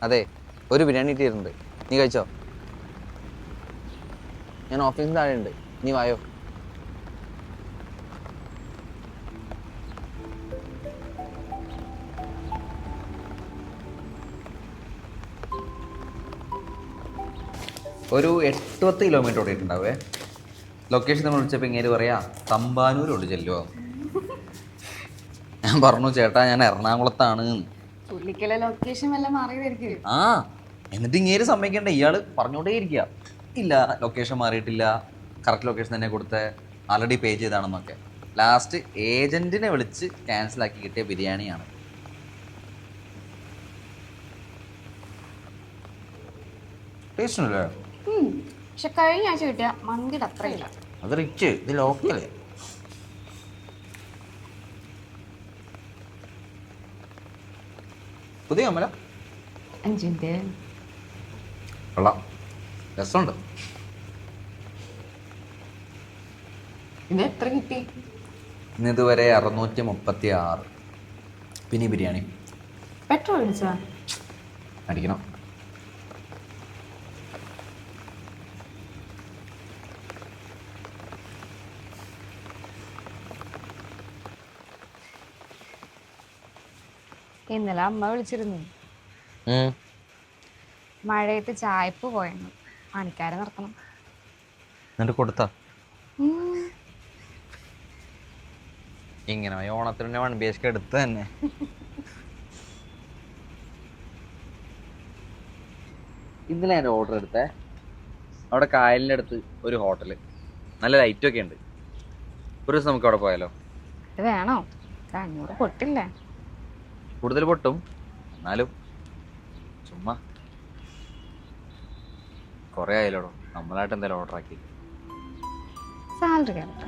അതെ, ഒരു ബിരിയാണി ഇട്ടിട്ടുണ്ട്, നീ കഴിച്ചോ? ഞാൻ ഓഫീസിൽ താഴെ ഉണ്ട്, നീ വായോ. ഒരു 8-10 കിലോമീറ്റർ ഓടിയിട്ടുണ്ടാവേ. ലൊക്കേഷൻ നമ്മൾ വിളിച്ചപ്പോൾ ഇങ്ങനെ പറയാ തമ്പാനൂരോട് ചെല്ലുമോ. ഞാൻ പറഞ്ഞു ചേട്ടാ ഞാൻ എറണാകുളത്താണ്. ലൊക്കേഷൻ വല്ല മാറിയതായിരിക്കും. ആ എന്നിട്ട് ഇങ്ങനെ സമ്മതിക്കണ്ട, ഇയാള് പറഞ്ഞോണ്ടേ ഇരിക്കുക. ഇല്ല ലൊക്കേഷൻ മാറിയിട്ടില്ല, കറക്റ്റ് ലൊക്കേഷൻ തന്നെ കൊടുത്ത് ആൾറെഡി പേ ചെയ്താണെന്നൊക്കെ. ലാസ്റ്റ് ഏജന്റിനെ വിളിച്ച് ക്യാൻസലാക്കി കിട്ടിയ ബിരിയാണിയാണ്. ടേസ്റ്റ് ഉണ്ടല്ലേ? പക്ഷെ കഴിഞ്ഞ ആഴ്ച കിട്ടിയ മന്തിയുടെ അത്രയില്ല. അത് റിച്ച്, ഇത് ലോക്കല്. പുതിയ അമ്മല 5 മിനിറ്റ്. കൊള്ളാം, രസമുണ്ട്. ഇത് എത്ര കിട്ടി? ഇന്ന് ഇതുവരെ 636. പിന്നെ ഈ ബിരിയാണി പെട്രോൾ അടിച്ചാ? അടിക്കണം. ഇന്നലെ അമ്മ വിളിച്ചിരുന്നു, മഴയത്ത് ചായപ്പ് പോയെന്ന്, പണിക്കാരെ നിർത്തണം. എന്നിട്ട് കൊടുത്താ? ഇങ്ങനെ ഓണത്തിന് 1 BHK എടുത്ത് തന്നെ. ഇന്നലെ ഞാൻ ഓർഡർ എടുത്തേ, അവിടെ കായലിൻ്റെ അടുത്ത് ഒരു ഹോട്ടല്, നല്ല ലൈറ്റൊക്കെ ഉണ്ട്. ഒരു ദിവസം നമുക്ക് അവിടെ പോയാലോ? ഇത് വേണോ? 500 പൊട്ടില്ലേ? കൂടുതൽ പൊട്ടും, എന്നാലും ചുമ്മാ. കുറേ ആയാലോടോ നമ്മളായിട്ട് എന്തായാലും ഓർഡർ ആക്കി. സാലറി കേട്ടോ.